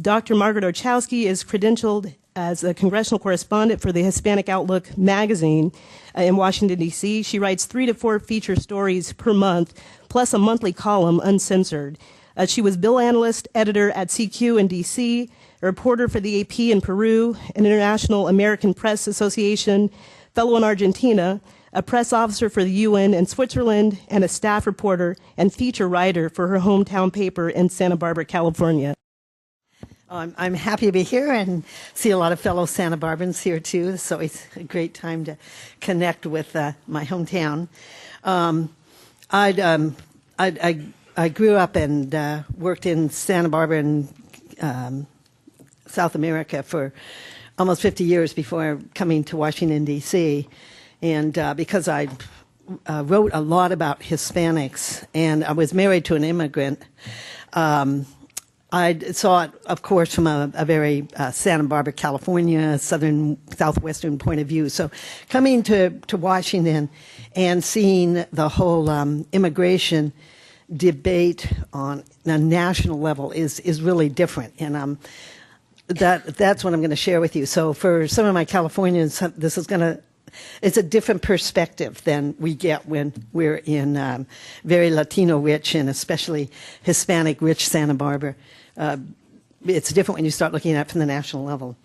Dr. Margaret Orchowski is credentialed as a congressional correspondent for the Hispanic Outlook Magazine in Washington, D.C. She writes 3 to 4 feature stories per month, plus a monthly column, uncensored. She was bill analyst, editor at CQ in D.C., a reporter for the AP in Peru, an International American Press Association fellow in Argentina, a press officer for the UN in Switzerland, and a staff reporter and feature writer for her hometown paper in Santa Barbara, California. I'm happy to be here and see a lot of fellow Santa Barbarans here too. It's always a great time to connect with my hometown. I grew up and worked in Santa Barbara and South America for almost 50 years before coming to Washington, D.C. And because I wrote a lot about Hispanics and I was married to an immigrant, I saw it, of course, from a very Santa Barbara, California, southwestern point of view. So coming to Washington and seeing the whole immigration debate on a national level is really different. And that's what I'm going to share with you. So for some of my Californians, it's a different perspective than we get when we're in very Latino rich and especially Hispanic rich Santa Barbara. It's different when you start looking at it from the national level.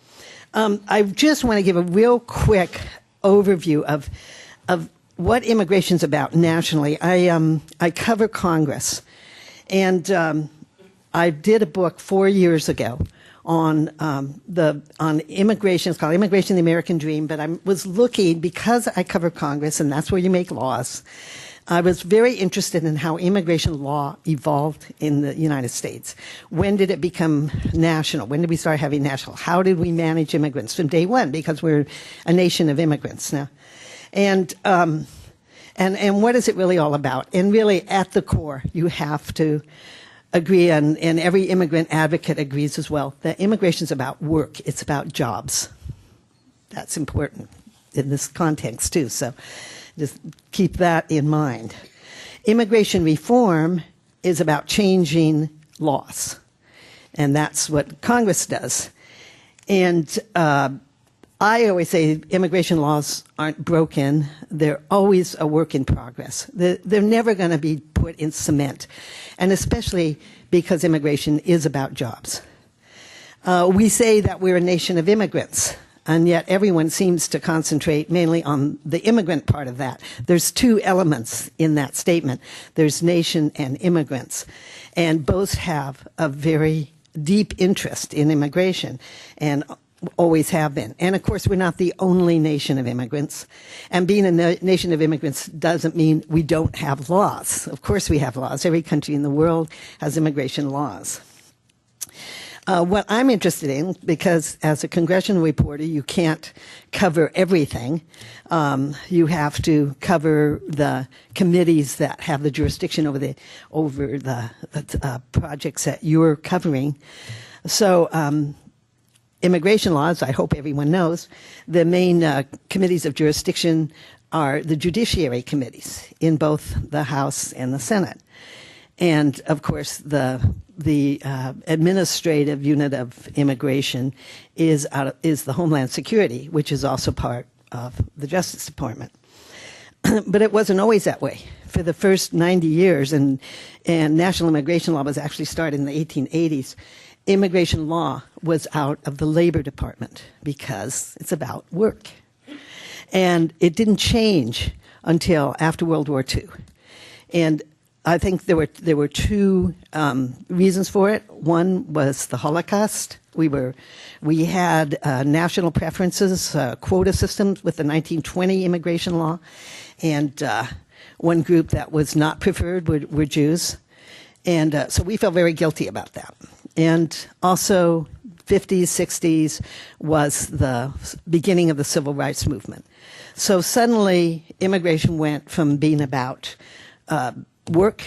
I just want to give a real quick overview of what immigration's about nationally. I cover Congress, and I did a book 4 years ago on immigration. It's called Immigration: The American Dream. But I was looking, because I cover Congress, and that's where you make laws. I was very interested in how immigration law evolved in the United States. When did it become national? When did we start having national? How did we manage immigrants from day one? Because we're a nation of immigrants now. And what is it really all about? And really, at the core, you have to agree, and every immigrant advocate agrees as well, that immigration is about work. It's about jobs. That's important in this context, too. So just keep that in mind. Immigration reform is about changing laws, and that's what Congress does. And I always say immigration laws aren't broken. They're always a work in progress. They're never going to be put in cement, and especially because immigration is about jobs. We say that we're a nation of immigrants, and yet everyone seems to concentrate mainly on the immigrant part of that. There's 2 elements in that statement. There's nation and immigrants, and both have a very deep interest in immigration, and always have been. And of course, we're not the only nation of immigrants. And being a nation of immigrants doesn't mean we don't have laws. Of course we have laws. Every country in the world has immigration laws. What I'm interested in, because as a congressional reporter, you can't cover everything. You have to cover the committees that have the jurisdiction over the projects that you're covering. So, immigration laws, I hope everyone knows, the main committees of jurisdiction are the judiciary committees in both the House and the Senate. And, of course, the administrative unit of immigration is the Homeland Security, which is also part of the Justice Department. But it wasn't always that way. For the first 90 years, and national immigration law was actually started in the 1880s, immigration law was out of the Labor Department because it's about work. And it didn't change until after World War II. And I think there were 2 reasons for it. One was the Holocaust. We had national preferences, quota systems with the 1920 immigration law. And one group that was not preferred were Jews. And so we felt very guilty about that. And also, 50s, 60s was the beginning of the civil rights movement. So suddenly, immigration went from being about work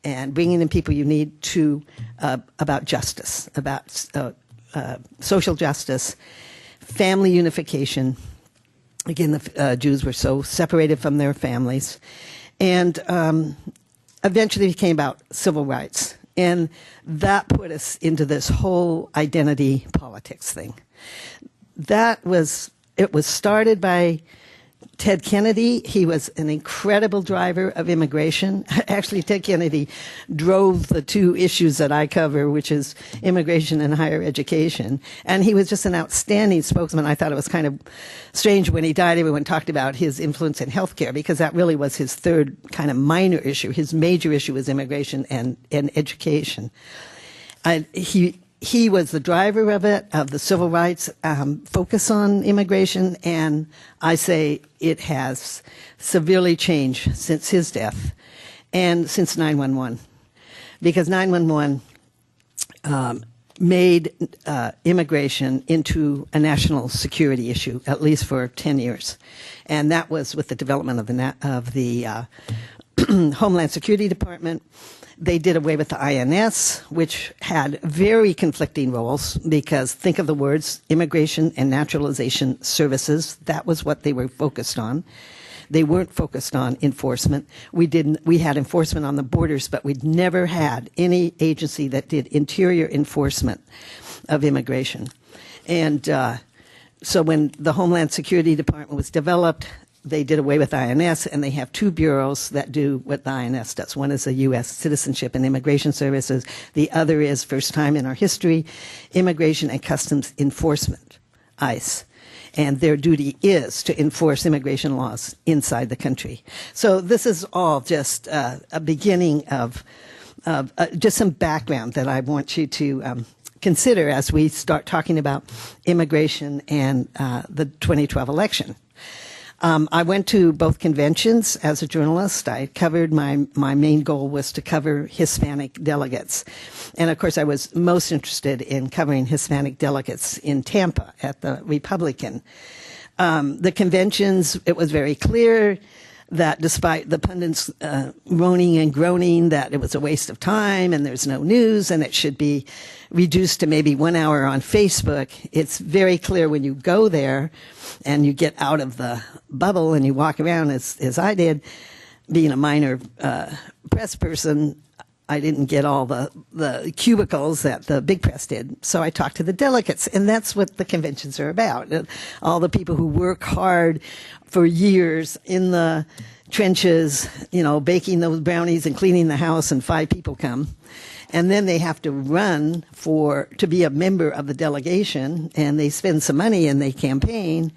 and bringing in people you need to about justice, about social justice, family unification. Again, the Jews were so separated from their families. And eventually became about civil rights. And that put us into this whole identity politics thing. It was started by Ted Kennedy. He was an incredible driver of immigration. Actually, Ted Kennedy drove the two issues that I cover, which is immigration and higher education. And he was just an outstanding spokesman. I thought it was kind of strange when he died, everyone talked about his influence in healthcare, because that really was his third kind of minor issue. His major issue was immigration and education. And he was the driver of it, of the civil rights focus on immigration, and I say it has severely changed since his death and since 9/11, because 9/11 made immigration into a national security issue, at least for 10 years. And that was with the development of the Homeland Security Department. They did away with the INS, which had very conflicting roles, because think of the words Immigration and Naturalization Services. That was what they were focused on. They weren't focused on enforcement. We had enforcement on the borders, but we'd never had any agency that did interior enforcement of immigration. And so when the Homeland Security Department was developed, they did away with INS, and they have two bureaus that do what the INS does. One is the U.S. Citizenship and Immigration Services. The other is, first time in our history, Immigration and Customs Enforcement, ICE. And their duty is to enforce immigration laws inside the country. So this is all just a beginning of just some background that I want you to consider as we start talking about immigration and the 2012 election. I went to both conventions as a journalist. I covered, my main goal was to cover Hispanic delegates. And of course, I was most interested in covering Hispanic delegates in Tampa at the Republican. The conventions, it was very clear that despite the pundits moaning and groaning that it was a waste of time and there's no news and it should be reduced to maybe 1 hour on Facebook, it's very clear when you go there and you get out of the bubble and you walk around, as I did, being a minor press person, I didn't get all the cubicles that the big press did. So I talked to the delegates, and that's what the conventions are about. All the people who work hard for years in the trenches, baking those brownies and cleaning the house, and 5 people come. And then they have to run to be a member of the delegation, and they spend some money and they campaign,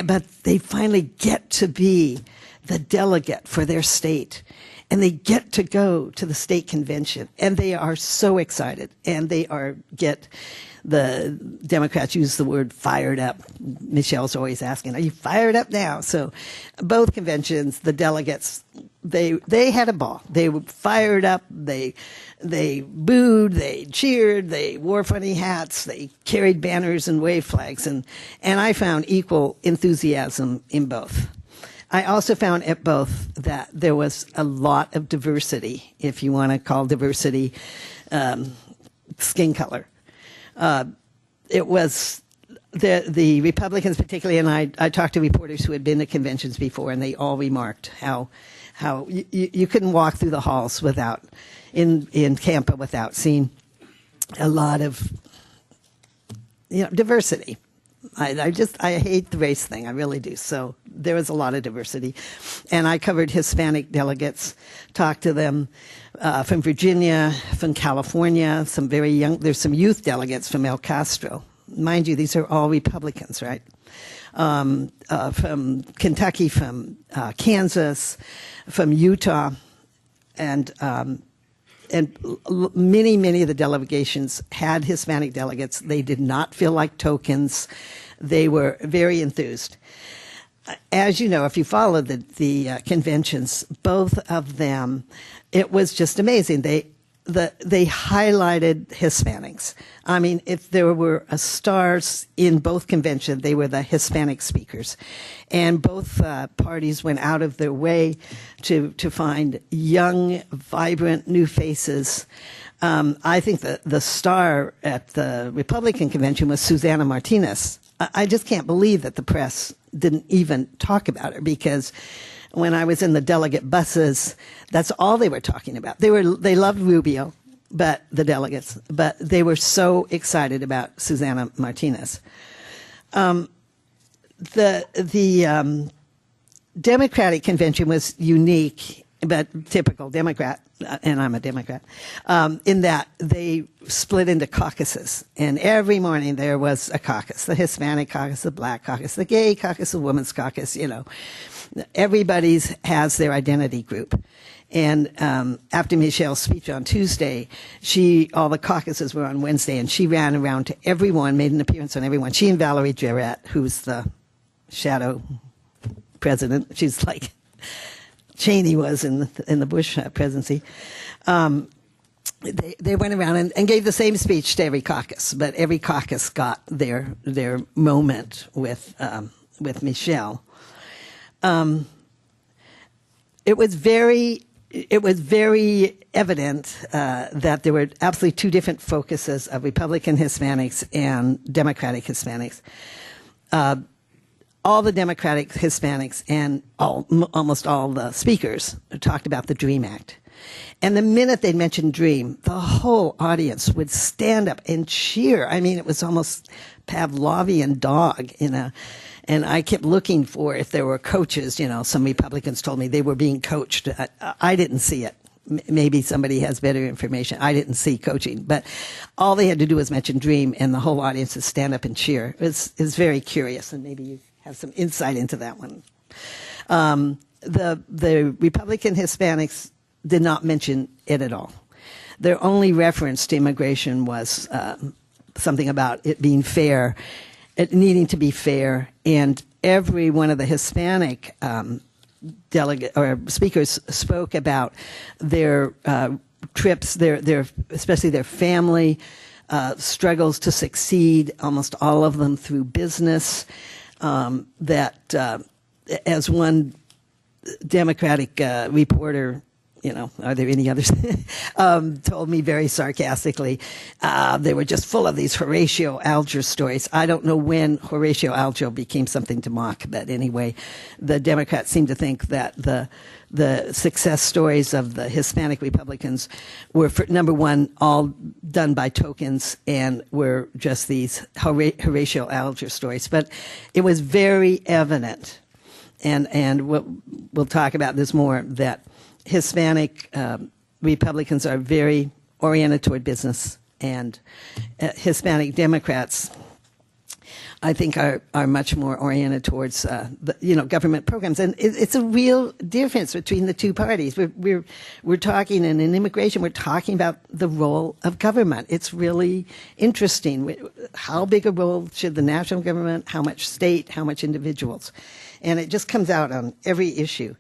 but they finally get to be the delegate for their state. And they get to go to the state convention, and they are so excited, and the Democrats use the word fired up. Michelle's always asking, are you fired up now? So both conventions, the delegates, they had a ball. They were fired up. They booed, they cheered, they wore funny hats, they carried banners and wave flags, and I found equal enthusiasm in both. I also found at both that there was a lot of diversity, if you want to call diversity skin color. It was the Republicans particularly, and I talked to reporters who had been to conventions before, and they all remarked how you couldn't walk through the halls without, in Tampa, without seeing a lot of diversity. I hate the race thing. I really do. So there was a lot of diversity. And I covered Hispanic delegates, talked to them from Virginia, from California, some very young, there's some youth delegates from El Castro. Mind you, these are all Republicans, right? From Kentucky, from Kansas, from Utah, and many of the delegations had Hispanic delegates. They did not feel like tokens. They were very enthused. As you know, if you followed the conventions, both of them, it was just amazing. They highlighted Hispanics. I mean, if there were stars in both conventions, they were the Hispanic speakers. And both parties went out of their way to find young, vibrant, new faces. I think the star at the Republican convention was Susana Martinez. I just can't believe that the press didn't even talk about her, because when I was in the delegate buses, that's all they were talking about. They loved Rubio. but the delegates, but they were so excited about Susana Martinez. The Democratic convention was unique, but typical Democrat, and I'm a Democrat, in that they split into caucuses. And every morning there was a caucus, the Hispanic caucus, the Black caucus, the Gay caucus, the Women's caucus, you know. Everybody's has their identity group. And after Michelle's speech on Tuesday, all the caucuses were on Wednesday, and she ran around to everyone, made an appearance on everyone. She and Valerie Jarrett, who's the shadow president, she's like Cheney was in the Bush presidency. They went around and gave the same speech to every caucus, but every caucus got their moment with Michelle. It was very evident that there were absolutely two different focuses of Republican Hispanics and Democratic Hispanics. All the Democratic Hispanics and almost all the speakers talked about the DREAM Act. And the minute they mentioned DREAM, the whole audience would stand up and cheer. I mean, it was almost Pavlovian dog, you know. And I kept looking for if there were coaches, you know. Some Republicans told me they were being coached. I didn't see it. Maybe somebody has better information. I didn't see coaching. But all they had to do was mention DREAM, and the whole audience would stand up and cheer. It was very curious, and maybe you have some insight into that one. The Republican Hispanics did not mention it at all. Their only reference to immigration was something about it being fair, it needing to be fair, and every one of the Hispanic delegate or speakers spoke about their trips, their especially their family struggles to succeed. Almost all of them through business. That as one Democratic reporter, you know, are there any others, told me very sarcastically, they were just full of these Horatio Alger stories. I don't know when Horatio Alger became something to mock, but anyway, the Democrats seem to think that the success stories of the Hispanic Republicans were, number one, all done by tokens and were just these Horatio Alger stories. But it was very evident, and we'll talk about this more, that Hispanic Republicans are very oriented toward business, and Hispanic Democrats, I think, are much more oriented towards government programs, and it's a real difference between the two parties. We're talking in immigration. We're talking about the role of government. It's really interesting. How big a role should the national government? How much state? How much individuals? And it just comes out on every issue.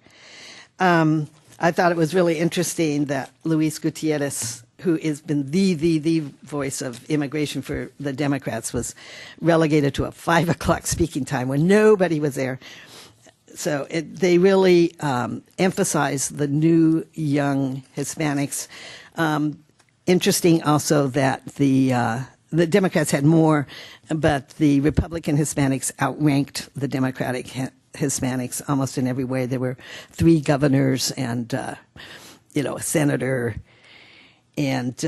I thought it was really interesting that Luis Gutierrez, who has been the voice of immigration for the Democrats, was relegated to a 5 o'clock speaking time when nobody was there. So they really emphasize the new young Hispanics. Interesting also that the Democrats had more, but the Republican Hispanics outranked the Democratic Hispanics almost in every way. There were 3 governors and a senator. And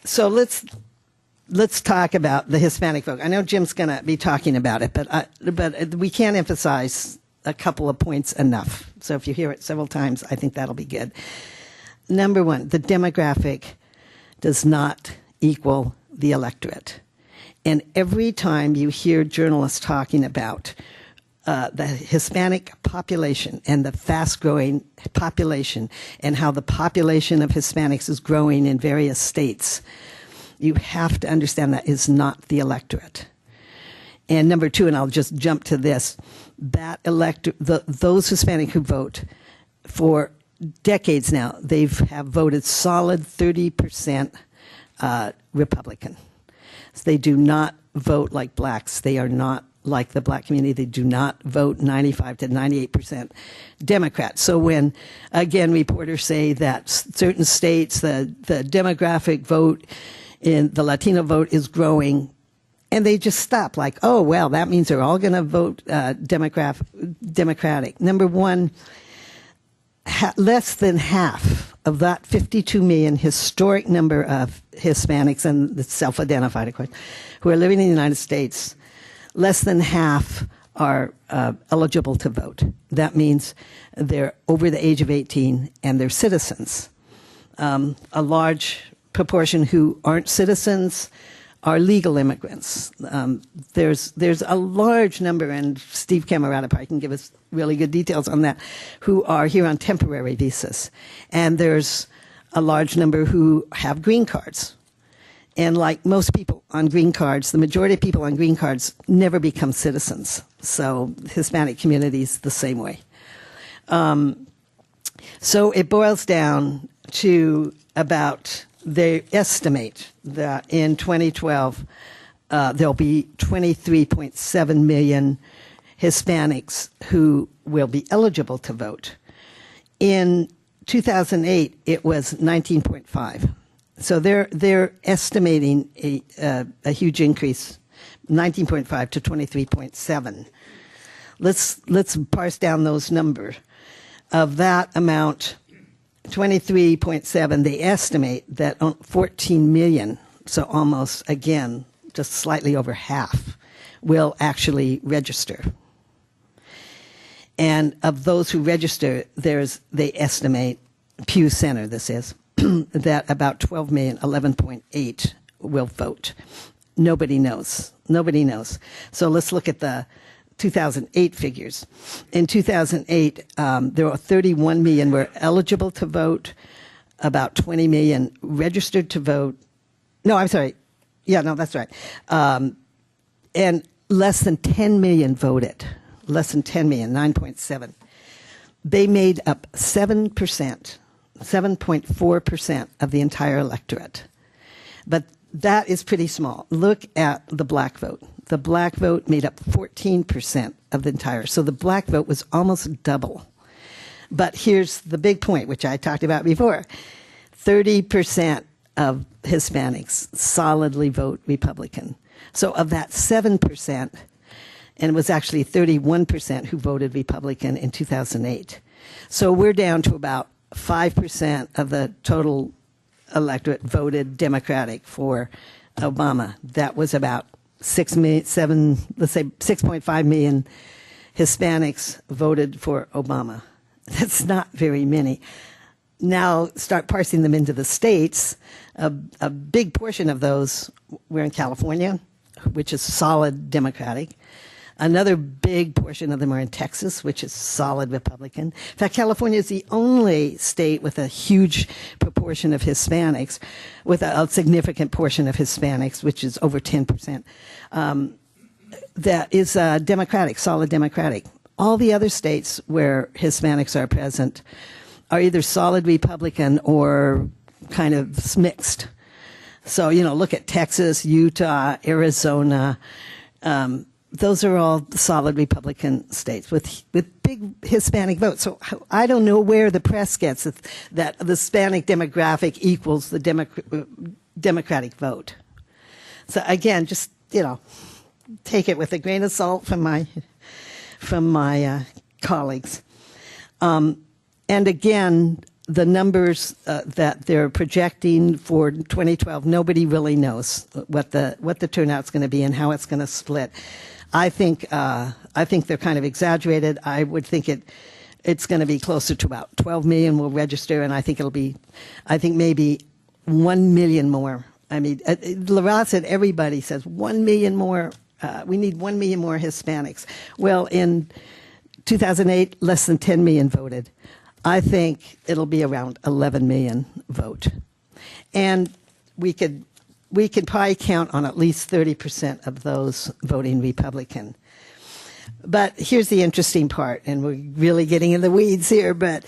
so let's talk about the Hispanic vote. I know Jim's going to be talking about it, but we can't emphasize a couple of points enough. So if you hear it several times, I think that'll be good. Number one, the demographic does not equal the electorate. And every time you hear journalists talking about the Hispanic population and the fast-growing population and how the population of Hispanics is growing in various states, you have to understand that is not the electorate. And number two, and I'll just jump to this, that those Hispanic who vote for decades now, they have voted solid 30% Republican. So they do not vote like blacks. They are not like the black community. They do not vote 95 to 98% Democrat. So when, again, reporters say that certain states, the demographic vote in the Latino vote is growing, and they just stop like, oh, well, that means they're all going to vote Democratic. Number one, less than half of that 52 million historic number of Hispanics, and the self-identified, of course, who are living in the United States, less than half are eligible to vote. That means they're over the age of 18 and they're citizens. A large proportion who aren't citizens are legal immigrants. There's a large number, and Steve Camerata probably can give us really good details on that, who are here on temporary visas. And there's a large number who have green cards. And like most people on green cards, the majority of people on green cards never become citizens. So Hispanic communities the same way. So it boils down to about, they estimate that in 2012, there'll be 23.7 million Hispanics who will be eligible to vote. In 2008, it was 19.5. So they're estimating a huge increase, 19.5 to 23.7. Let's parse down those numbers. Of that amount, 23.7, they estimate that 14 million, so almost, again, just slightly over half, will actually register. And of those who register, they estimate, Pew Center this is, that about 12 million, 11.8 will vote. Nobody knows. Nobody knows. So let's look at the 2008 figures. In 2008, there were 31 million were eligible to vote, about 20 million registered to vote. No, I'm sorry. Yeah, no, that's right. And less than 10 million voted. Less than 10 million, 9.7. They made up 7%, 7.4% of the entire electorate. But that is pretty small. Look at the black vote. The black vote made up 14% of the entire. So the black vote was almost double. But here's the big point, which I talked about before. 30% of Hispanics solidly vote Republican. So of that 7%, and it was actually 31% who voted Republican in 2008. So we're down to about 5% of the total electorate voted Democratic for Obama. That was about 6.5 million Hispanics voted for Obama. That's not very many. Now start parsing them into the states. A big portion of those were in California, which is solid Democratic. Another big portion of them are in Texas, which is solid Republican. In fact, California is the only state with a huge proportion of Hispanics, with a significant portion of Hispanics, which is over 10%, that is Democratic, solid Democratic. All the other states where Hispanics are present are either solid Republican or kind of mixed. So, look at Texas, Utah, Arizona. Those are all solid Republican states with big Hispanic votes. So I don't know where the press gets that the Hispanic demographic equals the Democratic vote. So again, just take it with a grain of salt from my colleagues. And again, the numbers that they're projecting for 2012, nobody really knows what the turnout's going to be and how it's going to split. I think they're kind of exaggerated. I would think it's going to be closer to about 12 million will register, and I think maybe 1 million more. I mean, Lara said everybody says 1 million more. We need 1 million more Hispanics. Well, in 2008, less than 10 million voted. I think it'll be around 11 million vote, and we could probably count on at least 30% of those voting Republican. But here's the interesting part, and we're really getting in the weeds here, but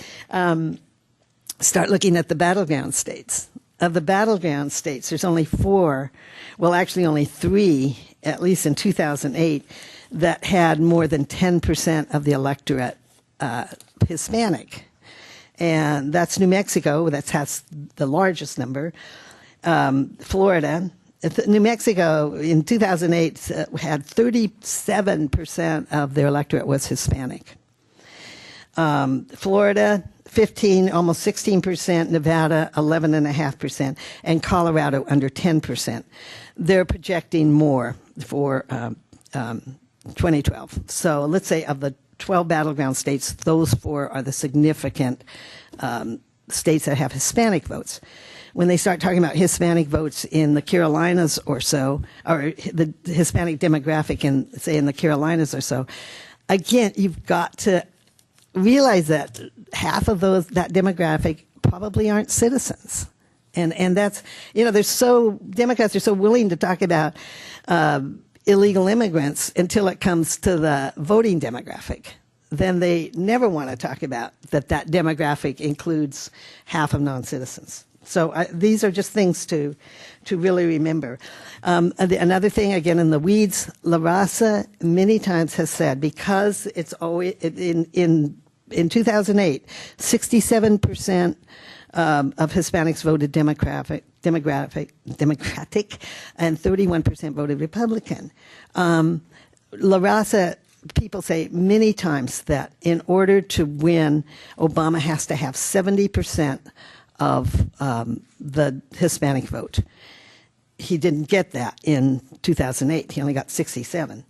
start looking at the battleground states. Of the battleground states, there's only 4, well, actually only 3, at least in 2008, that had more than 10% of the electorate Hispanic. And that's New Mexico, that has the largest number. Florida. New Mexico in 2008 had 37% of their electorate was Hispanic. Florida, 15, almost 16%, Nevada 11.5%, and Colorado under 10%. They're projecting more for 2012. So let's say of the 12 battleground states, those 4 are the significant states that have Hispanic votes. When they start talking about Hispanic votes in the Carolinas or so, or the Hispanic demographic in, say, in the Carolinas or so, again, you've got to realize that half of those, that demographic, probably aren't citizens. And that's, Democrats are so willing to talk about illegal immigrants until it comes to the voting demographic. Then they never want to talk about that demographic includes half of non-citizens. So these are just things to really remember. Another thing, again, in the weeds, La Raza many times has said, because it's always, in 2008, 67% of Hispanics voted Democratic, and 31% voted Republican. La Raza, people say many times that in order to win, Obama has to have 70% of the Hispanic vote. He didn't get that in 2008. He only got 67.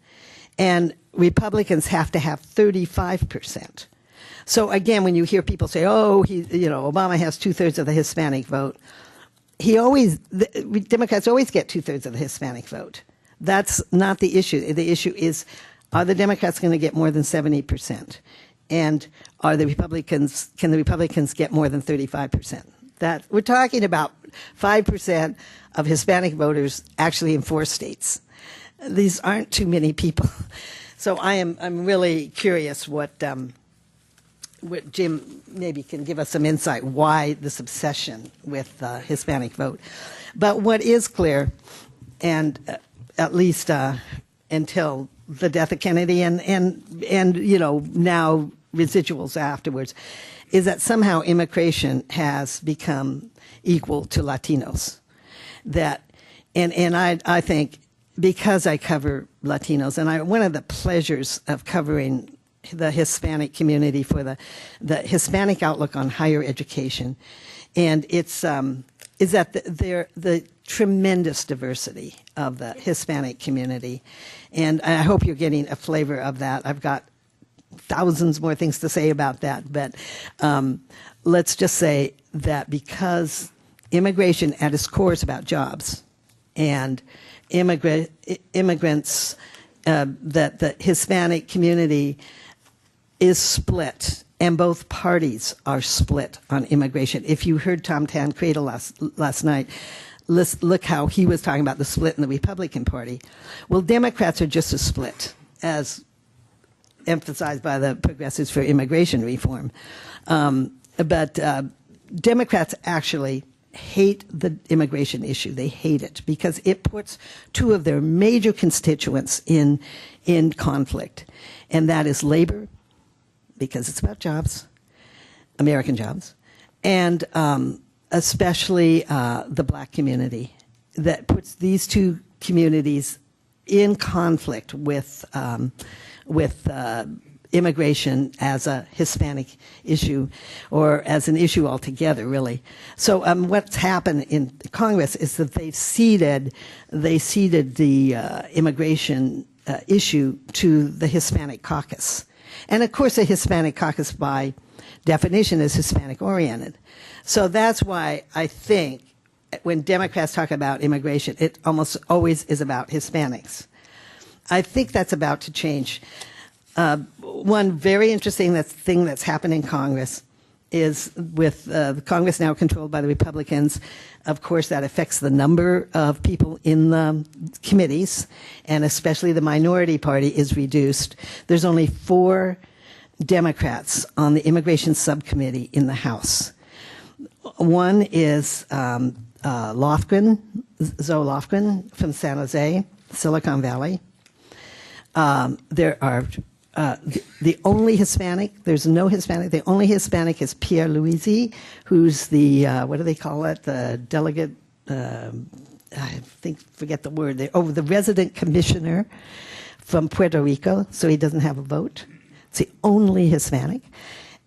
And Republicans have to have 35%. So again, when you hear people say, "Oh, Obama has 2/3 of the Hispanic vote," Democrats always get 2/3 of the Hispanic vote. That's not the issue. The issue is, are the Democrats going to get more than 70%? And can the Republicans get more than 35%? That we're talking about 5% of Hispanic voters actually in 4 states. These aren't too many people. So I'm really curious what Jim maybe can give us some insight why this obsession with the Hispanic vote. But what is clear, and at least until the death of Kennedy and now residuals afterwards, is that somehow immigration has become equal to Latinos. And I think, because I cover Latinos, and one of the pleasures of covering the Hispanic community for the Hispanic Outlook on Higher Education, and is that the tremendous diversity of the Hispanic community, and I hope you're getting a flavor of that. I've got thousands more things to say about that, but let's just say that because immigration at its core is about jobs, and immigrants, that the Hispanic community is split, and both parties are split on immigration. If you heard Tom Tancredo last night, look how he was talking about the split in the Republican Party. Well, Democrats are just as split as emphasized by the Progressives for Immigration Reform. But Democrats actually hate the immigration issue. They hate it because it puts 2 of their major constituents in conflict, and that is labor, because it's about jobs, American jobs, and especially the black community. That puts these 2 communities in conflict with immigration as a Hispanic issue, or as an issue altogether, really. So what's happened in Congress is that they ceded the immigration issue to the Hispanic caucus. And of course, the Hispanic caucus, by definition, is Hispanic-oriented. So that's why I think when Democrats talk about immigration, it almost always is about Hispanics. I think that's about to change. One very interesting thing that's happened in Congress is, with the Congress now controlled by the Republicans, of course that affects the number of people in the committees, and especially the minority party is reduced. There's only 4 Democrats on the immigration subcommittee in the House. One is Zoe Lofgren from San Jose, Silicon Valley. There are the only Hispanic, there's no Hispanic, the only Hispanic is Pierre Luisi, who's the, what do they call it, the delegate, forget the word, the resident commissioner from Puerto Rico, so he doesn't have a vote. It's the only Hispanic.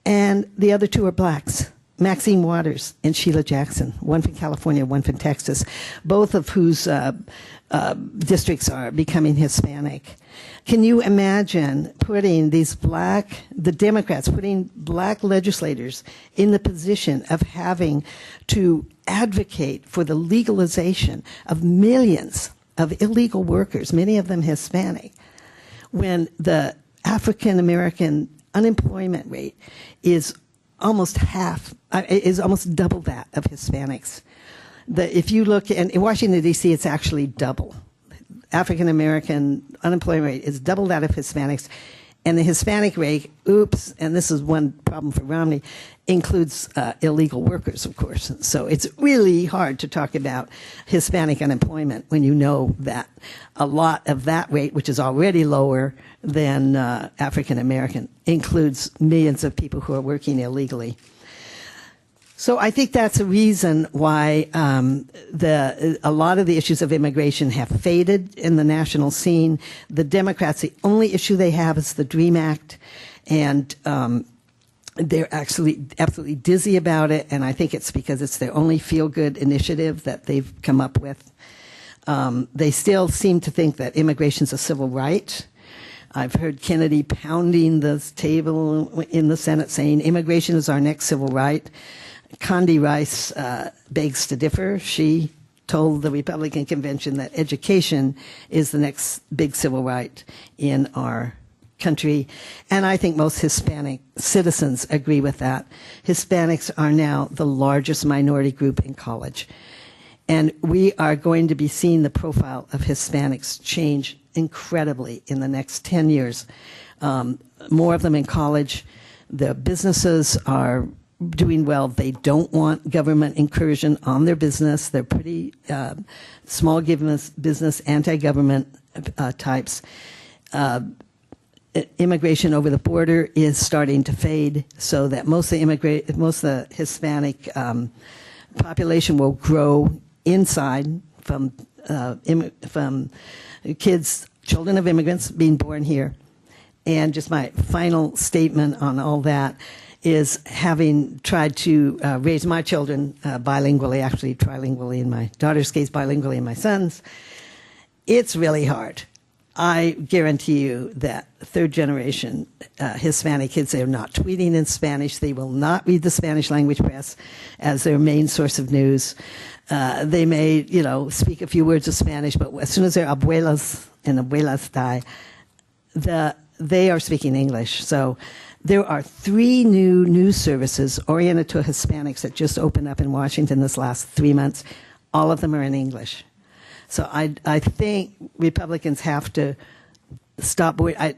and the other two are blacks. Maxine Waters and Sheila Jackson, one from California, one from Texas, both of whose districts are becoming Hispanic. Can you imagine putting the Democrats, putting black legislators in the position of having to advocate for the legalization of millions of illegal workers, many of them Hispanic, when the African American unemployment rate is almost double that of Hispanics. If you look in Washington, D.C., it's actually double. African American unemployment rate is double that of Hispanics. And the Hispanic rate, and this is one problem for Romney, includes illegal workers, of course. So it's really hard to talk about Hispanic unemployment when you know that a lot of that rate, which is already lower than African American, includes millions of people who are working illegally. So I think that's a reason why a lot of the issues of immigration have faded in the national scene. The Democrats, the only issue they have is the DREAM Act, and they're actually absolutely dizzy about it, and I think it's because it's their only feel-good initiative that they've come up with. They still seem to think that immigration is a civil right. I've heard Kennedy pounding the table in the Senate saying immigration is our next civil right. Condi Rice begs to differ. She told the Republican convention that education is the next big civil right in our country. And I think most Hispanic citizens agree with that. Hispanics are now the largest minority group in college. And we are going to be seeing the profile of Hispanics change incredibly in the next 10 years. More of them in college. The businesses are doing well. They don't want government incursion on their business. They're pretty small business, anti-government types. Immigration over the border is starting to fade, so that most of the Hispanic population will grow inside from children of immigrants being born here. And just my final statement on all that is, having tried to raise my children bilingually, actually trilingually in my daughter's case, bilingually in my son's, it's really hard. I guarantee you that third-generation Hispanic kids, they are not tweeting in Spanish. They will not read the Spanish language press as their main source of news. They may, speak a few words of Spanish, but as soon as their abuelas and abuelas die, they are speaking English. So there are 3 new news services oriented to Hispanics that just opened up in Washington this last 3 months. All of them are in English. So I think Republicans have to stop. I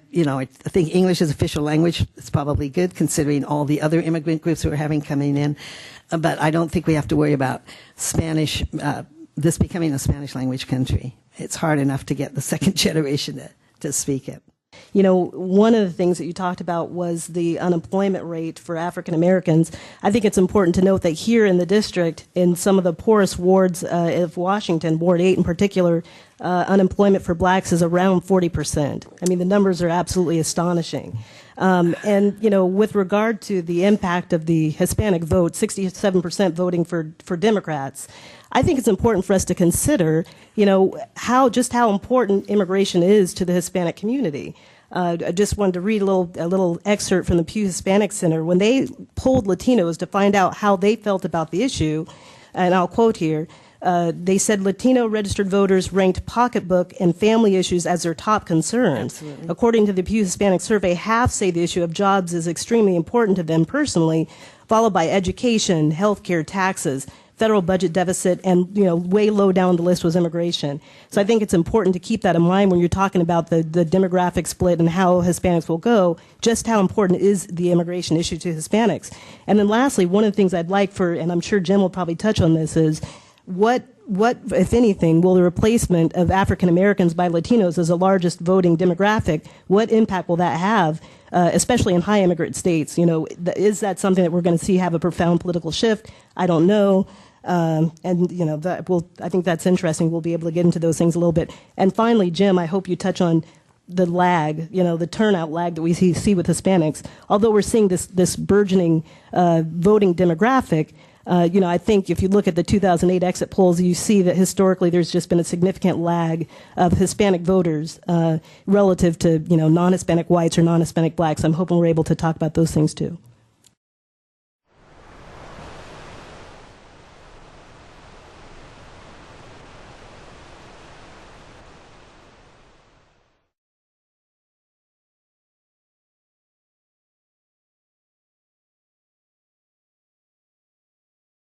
think English is official language. It's probably good considering all the other immigrant groups who are coming in. But I don't think we have to worry about Spanish, this becoming a Spanish language country. It's hard enough to get the second generation to speak it. One of the things that you talked about was the unemployment rate for African Americans. I think it's important to note that here in the district, in some of the poorest wards of Washington, Ward 8 in particular, unemployment for blacks is around 40%. I mean, the numbers are absolutely astonishing. And with regard to the impact of the Hispanic vote, 67% voting for Democrats, I think it's important for us to consider, how important immigration is to the Hispanic community. I just wanted to read a little excerpt from the Pew Hispanic Center. When they polled Latinos to find out how they felt about the issue, and I'll quote here, they said Latino registered voters ranked pocketbook and family issues as their top concerns. Absolutely. According to the Pew Hispanic Survey, half say the issue of jobs is extremely important to them personally, followed by education, healthcare, taxes, federal budget deficit, and way low down the list was immigration. So I think it's important to keep that in mind when you're talking about the demographic split and how Hispanics will go, just how important is the immigration issue to Hispanics. And then lastly, one of the things I'd like and I'm sure Jim will probably touch on this, is what, if anything, will the replacement of African Americans by Latinos as the largest voting demographic, what impact will that have, especially in high immigrant states? Is that something that we're going to see have a profound political shift? I don't know. I think that's interesting. We'll be able to get into those things a little bit. And finally, Jim, I hope you touch on the lag, the turnout lag that we see with Hispanics. Although we're seeing this burgeoning voting demographic, I think if you look at the 2008 exit polls, you see that historically there's just been a significant lag of Hispanic voters relative to non-Hispanic whites or non-Hispanic blacks. I'm hoping we're able to talk about those things too.